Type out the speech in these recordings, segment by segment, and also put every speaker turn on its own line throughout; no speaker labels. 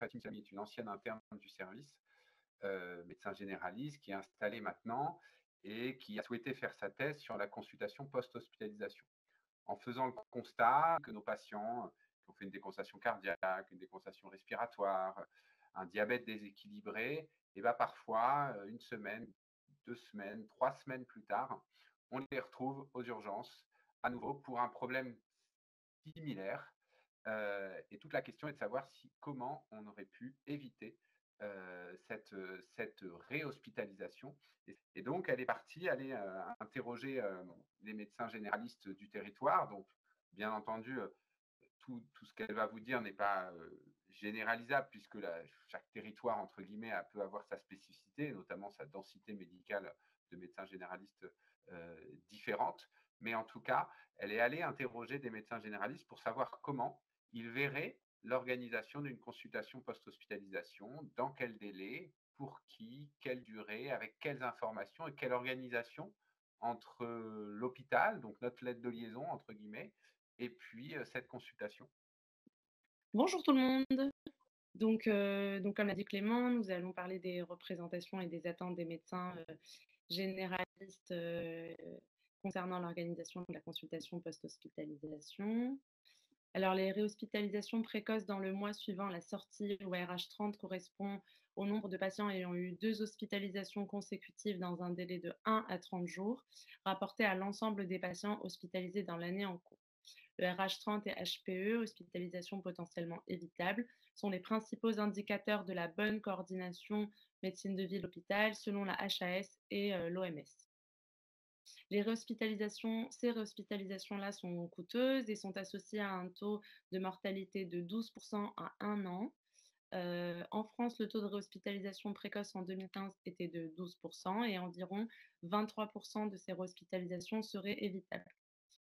Fatim Sami est une ancienne interne du service, médecin généraliste qui est installée maintenant et qui a souhaité faire sa thèse sur la consultation post-hospitalisation. En faisant le constat que nos patients qui ont fait une décompensation cardiaque, une décompensation respiratoire, un diabète déséquilibré, et ben parfois, 1 semaine, 2 semaines, 3 semaines plus tard, on les retrouve aux urgences à nouveau pour un problème similaire. Et toute la question est de savoir comment on aurait pu éviter cette réhospitalisation. Et donc, elle est partie aller interroger les médecins généralistes du territoire. Donc, bien entendu, tout ce qu'elle va vous dire n'est pas généralisable, puisque chaque territoire, entre guillemets, peut avoir sa spécificité, notamment sa densité médicale de médecins généralistes différentes. Mais en tout cas, elle est allée interroger des médecins généralistes pour savoir comment ils verraient l'organisation d'une consultation post-hospitalisation, dans quel délai, pour qui, quelle durée, avec quelles informations et quelle organisation entre l'hôpital, donc notre lettre de liaison, entre guillemets, et puis cette consultation.
Bonjour tout le monde. Donc comme l'a dit Clément, nous allons parler des représentations et des attentes des médecins généralistes concernant l'organisation de la consultation post-hospitalisation. Alors, les réhospitalisations précoces dans le mois suivant la sortie au RH30 correspond au nombre de patients ayant eu 2 hospitalisations consécutives dans un délai de 1 à 30 jours, rapporté à l'ensemble des patients hospitalisés dans l'année en cours. Le RH30 et HPE, hospitalisation potentiellement évitable, sont les principaux indicateurs de la bonne coordination médecine de ville-hôpital selon la HAS et l'OMS. Ces réhospitalisations-là sont coûteuses et sont associées à un taux de mortalité de 12% à 1 an. En France, le taux de réhospitalisation précoce en 2015 était de 12% et environ 23% de ces réhospitalisations seraient évitables.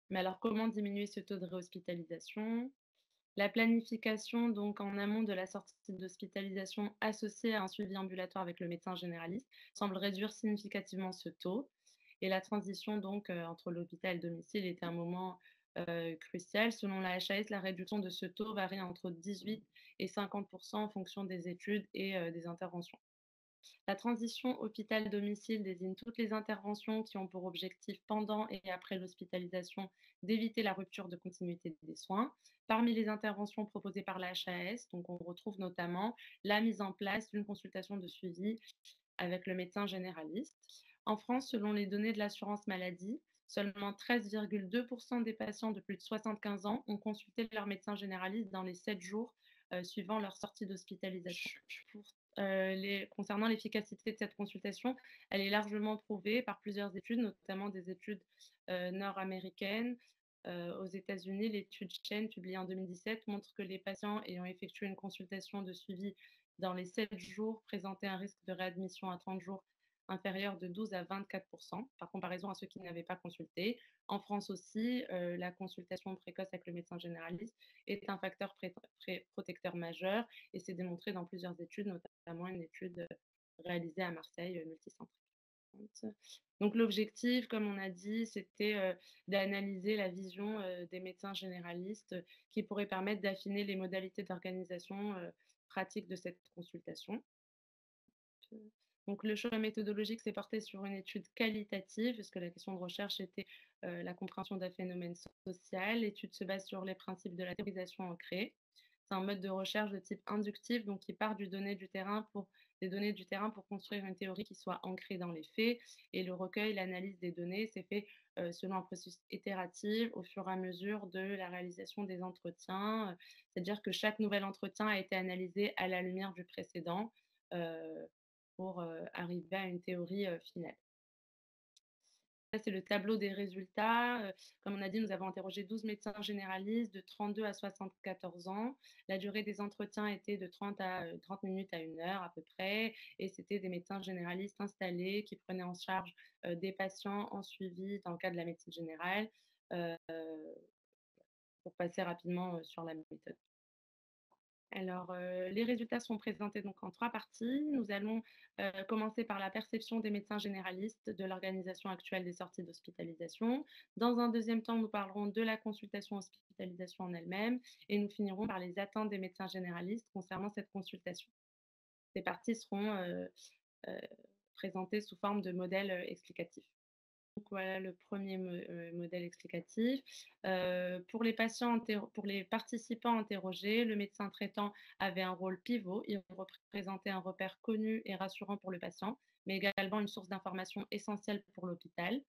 Mais alors, comment diminuer ce taux de réhospitalisation? La planification, donc en amont de la sortie d'hospitalisation associée à un suivi ambulatoire avec le médecin généraliste, semble réduire significativement ce taux. Et la transition donc entre l'hôpital et le domicile était un moment crucial. Selon la HAS, la réduction de ce taux varie entre 18 et 50% en fonction des études et des interventions. La transition hôpital-domicile désigne toutes les interventions qui ont pour objectif, pendant et après l'hospitalisation, d'éviter la rupture de continuité des soins. Parmi les interventions proposées par la HAS, donc on retrouve notamment la mise en place d'une consultation de suivi avec le médecin généraliste. En France, selon les données de l'assurance maladie, seulement 13,2% des patients de plus de 75 ans ont consulté leur médecin généraliste dans les 7 jours suivant leur sortie d'hospitalisation. Concernant l'efficacité de cette consultation, elle est largement prouvée par plusieurs études, notamment des études nord-américaines. Aux États-Unis, l'étude Chen, publiée en 2017, montre que les patients ayant effectué une consultation de suivi dans les 7 jours présentaient un risque de réadmission à 30 jours inférieur de 12 à 24%, par comparaison à ceux qui n'avaient pas consulté. En France aussi, la consultation précoce avec le médecin généraliste est un facteur protecteur majeur et c'est démontré dans plusieurs études, notamment une étude réalisée à Marseille, multicentrique. Donc l'objectif, comme on a dit, c'était d'analyser la vision des médecins généralistes qui pourrait permettre d'affiner les modalités d'organisation pratique de cette consultation. Donc le choix méthodologique s'est porté sur une étude qualitative, puisque la question de recherche était la compréhension d'un phénomène social. L'étude se base sur les principes de la théorisation ancrée. C'est un mode de recherche de type inductif, donc qui part des données du terrain pour construire une théorie qui soit ancrée dans les faits. Et le recueil, l'analyse des données s'est fait selon un processus itératif au fur et à mesure de la réalisation des entretiens. C'est-à-dire que chaque nouvel entretien a été analysé à la lumière du précédent. euh, pour arriver à une théorie finale. Ça, c'est le tableau des résultats. Comme on a dit, nous avons interrogé 12 médecins généralistes de 32 à 74 ans. La durée des entretiens était de 30 minutes à 1 heure à peu près. Et c'était des médecins généralistes installés qui prenaient en charge des patients en suivi dans le cadre de la médecine générale. Euh, pour passer rapidement sur la méthode. Alors, les résultats sont présentés donc en 3 parties. Nous allons, commencer par la perception des médecins généralistes de l'organisation actuelle des sorties d'hospitalisation. Dans un deuxième temps, nous parlerons de la consultation hospitalisation en elle-même et nous finirons par les attentes des médecins généralistes concernant cette consultation. Ces parties seront, heu, présentées sous forme de modèles, explicatifs. Donc voilà le premier modèle explicatif. Pour les participants interrogés, le médecin traitant avait un rôle pivot. Il représentait un repère connu et rassurant pour le patient, mais également une source d'information essentielle pour l'hôpital.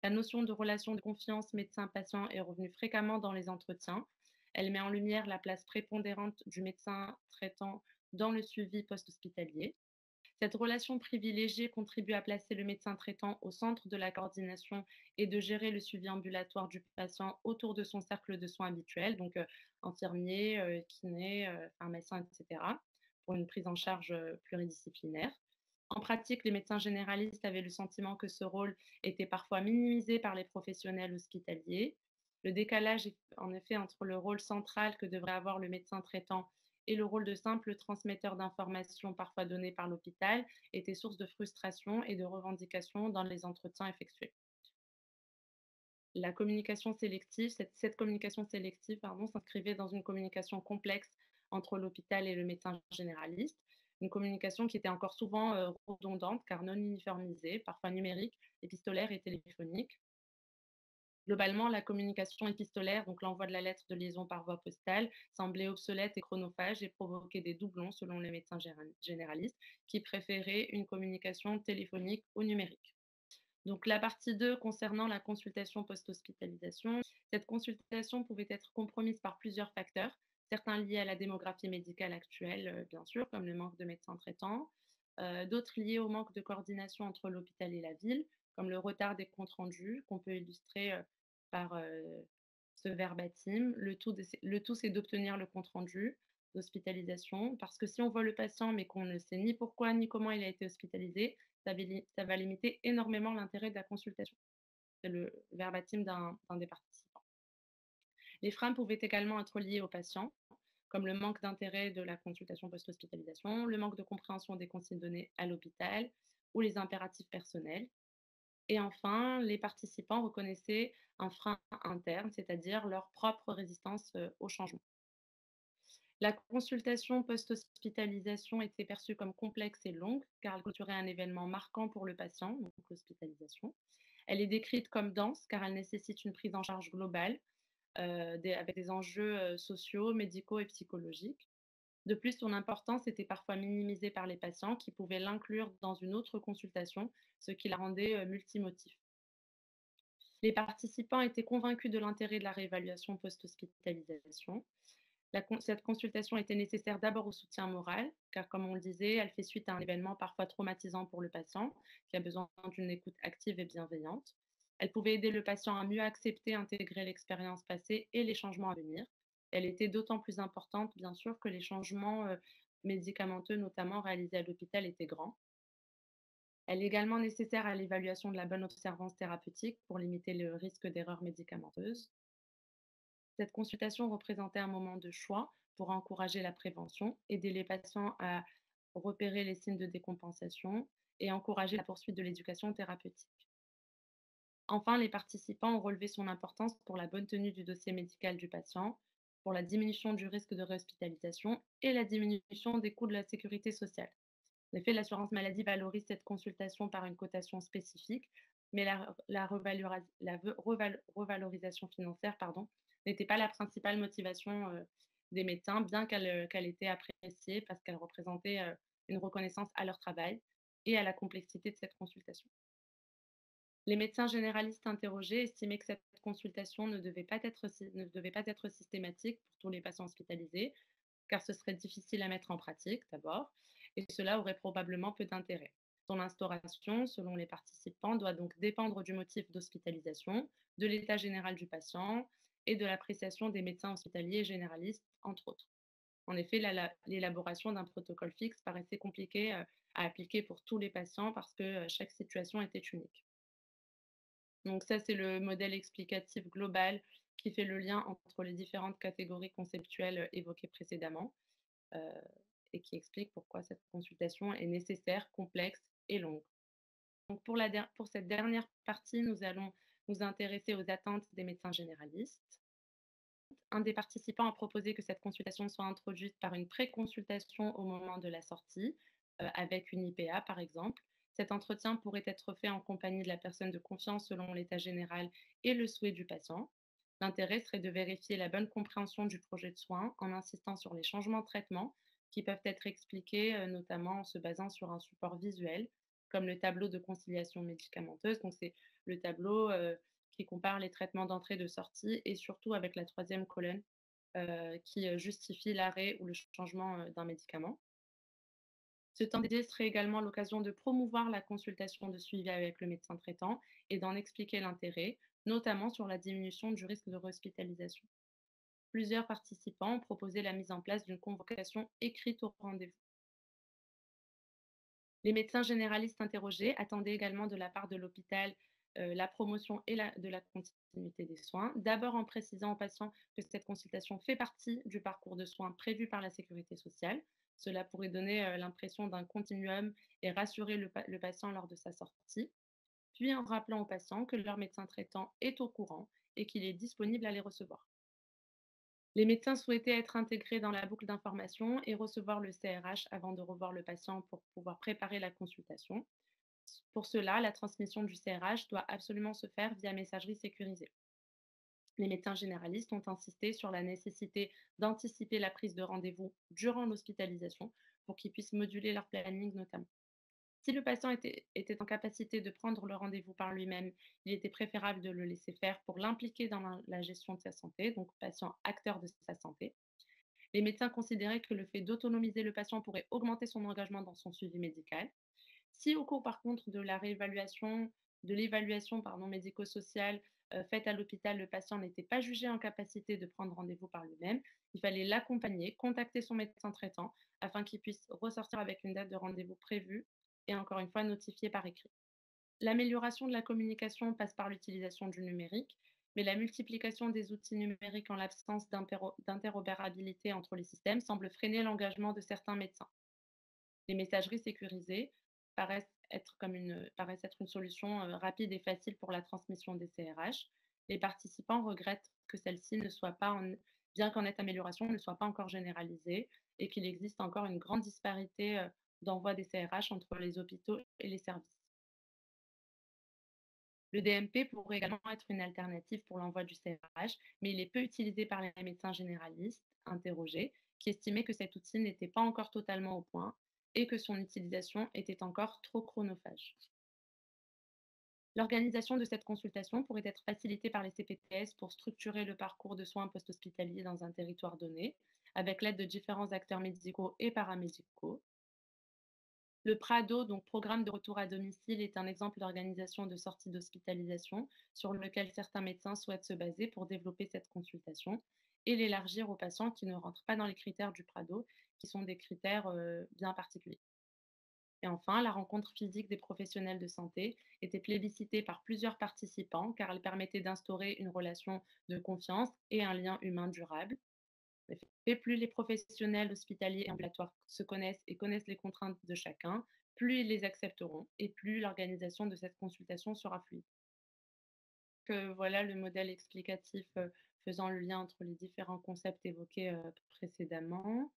La notion de relation de confiance médecin-patient est revenue fréquemment dans les entretiens. Elle met en lumière la place prépondérante du médecin traitant dans le suivi post-hospitalier. Cette relation privilégiée contribue à placer le médecin traitant au centre de la coordination et de gérer le suivi ambulatoire du patient autour de son cercle de soins habituel, donc infirmier, kiné, pharmacien, etc., pour une prise en charge pluridisciplinaire. En pratique, les médecins généralistes avaient le sentiment que ce rôle était parfois minimisé par les professionnels hospitaliers. Le décalage, en effet, entre le rôle central que devrait avoir le médecin traitant et le rôle de simple transmetteur d'informations parfois donné par l'hôpital était source de frustration et de revendication dans les entretiens effectués. La communication sélective, cette communication sélective, pardon, s'inscrivait dans une communication complexe entre l'hôpital et le médecin généraliste, une communication qui était encore souvent redondante car non uniformisée, parfois numérique, épistolaire et téléphonique. Globalement, la communication épistolaire, donc l'envoi de la lettre de liaison par voie postale, semblait obsolète et chronophage et provoquait des doublons selon les médecins généralistes qui préféraient une communication téléphonique ou numérique. Donc la partie 2 concernant la consultation post-hospitalisation, cette consultation pouvait être compromise par plusieurs facteurs, certains liés à la démographie médicale actuelle, bien sûr, comme le manque de médecins traitants, d'autres liés au manque de coordination entre l'hôpital et la ville, comme le retard des comptes rendus, qu'on peut illustrer par ce verbatim. Le tout, c'est d'obtenir le compte rendu d'hospitalisation, parce que si on voit le patient mais qu'on ne sait ni pourquoi ni comment il a été hospitalisé, ça va limiter énormément l'intérêt de la consultation. C'est le verbatim d'un des participants. Les freins pouvaient également être liés aux patients, comme le manque d'intérêt de la consultation post-hospitalisation, le manque de compréhension des consignes données à l'hôpital ou les impératifs personnels. Et enfin, les participants reconnaissaient un frein interne, c'est-à-dire leur propre résistance au changement. La consultation post-hospitalisation était perçue comme complexe et longue, car elle clôturait un événement marquant pour le patient, donc l'hospitalisation. Elle est décrite comme dense, car elle nécessite une prise en charge globale, avec des enjeux sociaux, médicaux et psychologiques. De plus, son importance était parfois minimisée par les patients qui pouvaient l'inclure dans une autre consultation, ce qui la rendait multimotif. Les participants étaient convaincus de l'intérêt de la réévaluation post-hospitalisation. Cette consultation était nécessaire d'abord au soutien moral, car comme on le disait, elle fait suite à un événement parfois traumatisant pour le patient, qui a besoin d'une écoute active et bienveillante. Elle pouvait aider le patient à mieux accepter, intégrer l'expérience passée et les changements à venir. Elle était d'autant plus importante, bien sûr, que les changements médicamenteux, notamment réalisés à l'hôpital, étaient grands. Elle est également nécessaire à l'évaluation de la bonne observance thérapeutique pour limiter le risque d'erreurs médicamenteuses. Cette consultation représentait un moment de choix pour encourager la prévention, aider les patients à repérer les signes de décompensation et encourager la poursuite de l'éducation thérapeutique. Enfin, les participants ont relevé son importance pour la bonne tenue du dossier médical du patient, pour la diminution du risque de réhospitalisation et la diminution des coûts de la sécurité sociale. En effet, l'assurance maladie valorise cette consultation par une cotation spécifique, mais la revalorisation financière, pardon, n'était pas la principale motivation des médecins, bien qu'elle était appréciée parce qu'elle représentait une reconnaissance à leur travail et à la complexité de cette consultation. Les médecins généralistes interrogés estimaient que cette consultation ne devait pas être systématique pour tous les patients hospitalisés, car ce serait difficile à mettre en pratique d'abord, et cela aurait probablement peu d'intérêt. Son instauration, selon les participants, doit donc dépendre du motif d'hospitalisation, de l'état général du patient et de l'appréciation des médecins hospitaliers et généralistes, entre autres. En effet, l'élaboration d'un protocole fixe paraissait compliqué à appliquer pour tous les patients parce que chaque situation était unique. Donc ça, c'est le modèle explicatif global qui fait le lien entre les différentes catégories conceptuelles évoquées précédemment. euh, et qui explique pourquoi cette consultation est nécessaire, complexe et longue. Donc pour cette dernière partie, nous allons nous intéresser aux attentes des médecins généralistes. Un des participants a proposé que cette consultation soit introduite par une pré-consultation au moment de la sortie, avec une IPA par exemple. Cet entretien pourrait être fait en compagnie de la personne de confiance selon l'état général et le souhait du patient. L'intérêt serait de vérifier la bonne compréhension du projet de soins en insistant sur les changements de traitement qui peuvent être expliqués notamment en se basant sur un support visuel, comme le tableau de conciliation médicamenteuse. Donc c'est le tableau qui compare les traitements d'entrée et de sortie et surtout avec la troisième colonne qui justifie l'arrêt ou le changement d'un médicament. Ce temps dédié serait également l'occasion de promouvoir la consultation de suivi avec le médecin traitant et d'en expliquer l'intérêt, notamment sur la diminution du risque de réhospitalisation. Plusieurs participants ont proposé la mise en place d'une convocation écrite au rendez-vous. Les médecins généralistes interrogés attendaient également de la part de l'hôpital la promotion de la continuité des soins, d'abord en précisant aux patients que cette consultation fait partie du parcours de soins prévu par la sécurité sociale. Cela pourrait donner l'impression d'un continuum et rassurer le patient lors de sa sortie, puis en rappelant aux patients que leur médecin traitant est au courant et qu'il est disponible à les recevoir. Les médecins souhaitaient être intégrés dans la boucle d'information et recevoir le CRH avant de revoir le patient pour pouvoir préparer la consultation. Pour cela, la transmission du CRH doit absolument se faire via messagerie sécurisée. Les médecins généralistes ont insisté sur la nécessité d'anticiper la prise de rendez-vous durant l'hospitalisation pour qu'ils puissent moduler leur planning notamment. Si le patient était en capacité de prendre le rendez-vous par lui-même, il était préférable de le laisser faire pour l'impliquer dans la gestion de sa santé, donc patient acteur de sa santé. Les médecins considéraient que le fait d'autonomiser le patient pourrait augmenter son engagement dans son suivi médical. Si au cours, par contre, de l'évaluation médico-sociale faite à l'hôpital, le patient n'était pas jugé en capacité de prendre rendez-vous par lui-même, il fallait l'accompagner, contacter son médecin traitant afin qu'il puisse ressortir avec une date de rendez-vous prévue et encore une fois notifiée par écrit. L'amélioration de la communication passe par l'utilisation du numérique, mais la multiplication des outils numériques en l'absence d'interopérabilité entre les systèmes semble freiner l'engagement de certains médecins. Les messageries sécurisées paraissent être une solution rapide et facile pour la transmission des CRH. Les participants regrettent que celle-ci ne soit pas, bien qu'en nette amélioration, ne soit pas encore généralisée et qu'il existe encore une grande disparité d'envoi des CRH entre les hôpitaux et les services. Le DMP pourrait également être une alternative pour l'envoi du CRH, mais il est peu utilisé par les médecins généralistes interrogés, qui estimaient que cet outil n'était pas encore totalement au point et que son utilisation était encore trop chronophage. L'organisation de cette consultation pourrait être facilitée par les CPTS pour structurer le parcours de soins post-hospitaliers dans un territoire donné, avec l'aide de différents acteurs médicaux et paramédicaux. Le PRADO, donc Programme de retour à domicile, est un exemple d'organisation de sortie d'hospitalisation sur lequel certains médecins souhaitent se baser pour développer cette consultation et l'élargir aux patients qui ne rentrent pas dans les critères du PRADO, qui sont des critères bien particuliers. Et enfin, la rencontre physique des professionnels de santé était plébiscitée par plusieurs participants car elle permettait d'instaurer une relation de confiance et un lien humain durable. En effet, plus les professionnels hospitaliers et ambulatoires se connaissent et connaissent les contraintes de chacun, plus ils les accepteront et plus l'organisation de cette consultation sera fluide. Voilà le modèle explicatif faisant le lien entre les différents concepts évoqués précédemment.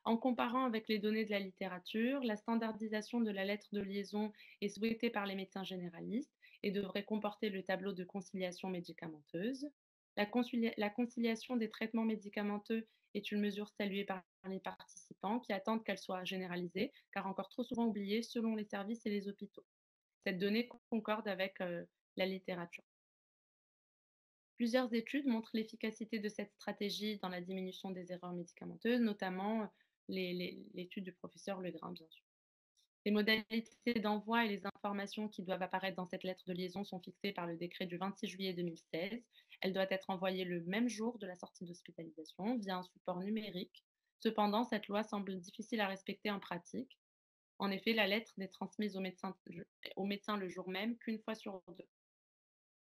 En comparant avec les données de la littérature, la standardisation de la lettre de liaison est souhaitée par les médecins généralistes et devrait comporter le tableau de conciliation médicamenteuse. La conciliation des traitements médicamenteux est une mesure saluée par les participants qui attendent qu'elle soit généralisée, car encore trop souvent oubliée selon les services et les hôpitaux. Cette donnée concorde avec la littérature. Plusieurs études montrent l'efficacité de cette stratégie dans la diminution des erreurs médicamenteuses, notamment l'étude du professeur Legrain, bien sûr. Les modalités d'envoi et les informations qui doivent apparaître dans cette lettre de liaison sont fixées par le décret du 26 juillet 2016. Elle doit être envoyée le même jour de la sortie d'hospitalisation via un support numérique. Cependant, cette loi semble difficile à respecter en pratique. En effet, la lettre n'est transmise au médecin le jour même qu'une fois sur deux.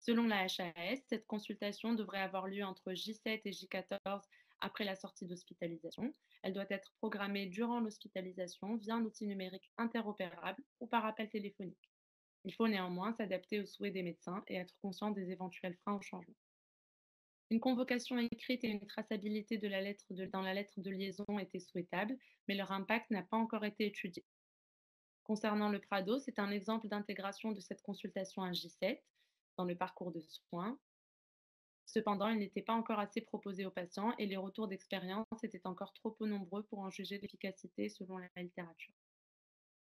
Selon la HAS, cette consultation devrait avoir lieu entre J7 et J14 après la sortie d'hospitalisation. Elle doit être programmée durant l'hospitalisation via un outil numérique interopérable ou par appel téléphonique. Il faut néanmoins s'adapter aux souhaits des médecins et être conscient des éventuels freins au changement. Une convocation écrite et une traçabilité dans la lettre de liaison étaient souhaitables, mais leur impact n'a pas encore été étudié. Concernant le Prado, c'est un exemple d'intégration de cette consultation à J7 dans le parcours de soins. Cependant, il n'était pas encore assez proposé aux patients et les retours d'expérience étaient encore trop peu nombreux pour en juger l'efficacité selon la littérature.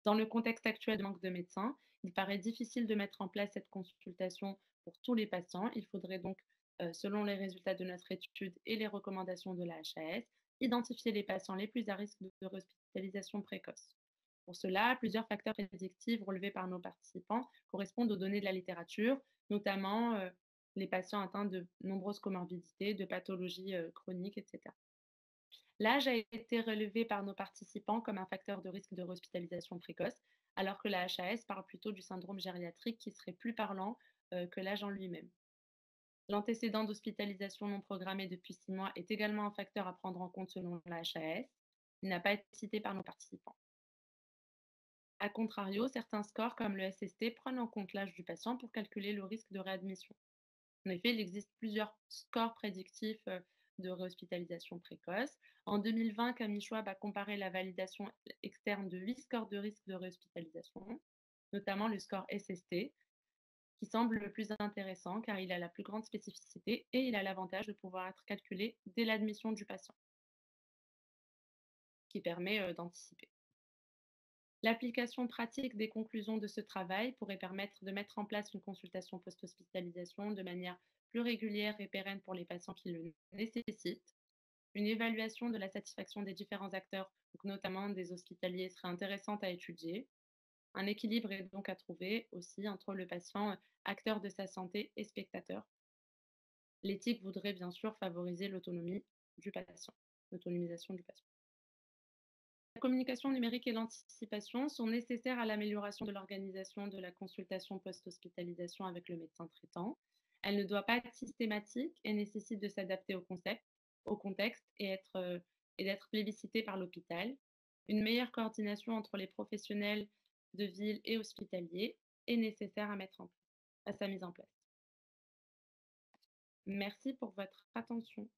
Dans le contexte actuel de manque de médecins, il paraît difficile de mettre en place cette consultation pour tous les patients. Il faudrait donc, selon les résultats de notre étude et les recommandations de la HAS, identifier les patients les plus à risque de hospitalisation précoce. Pour cela, plusieurs facteurs prédictifs relevés par nos participants correspondent aux données de la littérature, notamment les patients atteints de nombreuses comorbidités, de pathologies chroniques, etc. L'âge a été relevé par nos participants comme un facteur de risque de hospitalisation précoce, alors que la HAS parle plutôt du syndrome gériatrique qui serait plus parlant que l'âge en lui-même. L'antécédent d'hospitalisation non programmée depuis 6 mois est également un facteur à prendre en compte selon la HAS. Il n'a pas été cité par nos participants. A contrario, certains scores comme le SST prennent en compte l'âge du patient pour calculer le risque de réadmission. En effet, il existe plusieurs scores prédictifs de réhospitalisation précoce. En 2020, Camille Schwab a comparé la validation externe de 8 scores de risque de réhospitalisation, notamment le score SST, qui semble le plus intéressant car il a la plus grande spécificité et il a l'avantage de pouvoir être calculé dès l'admission du patient, qui permet d'anticiper. L'application pratique des conclusions de ce travail pourrait permettre de mettre en place une consultation post-hospitalisation de manière plus régulière et pérenne pour les patients qui le nécessitent. Une évaluation de la satisfaction des différents acteurs, donc notamment des hospitaliers, serait intéressante à étudier. Un équilibre est donc à trouver aussi entre le patient, acteur de sa santé et spectateur. L'éthique voudrait bien sûr favoriser l'autonomie du patient, l'autonomisation du patient. La communication numérique et l'anticipation sont nécessaires à l'amélioration de l'organisation de la consultation post-hospitalisation avec le médecin traitant. Elle ne doit pas être systématique et nécessite de s'adapter au contexte et d'être plébiscitée par l'hôpital. Une meilleure coordination entre les professionnels de ville et hospitaliers est nécessaire à sa mise en place. Merci pour votre attention.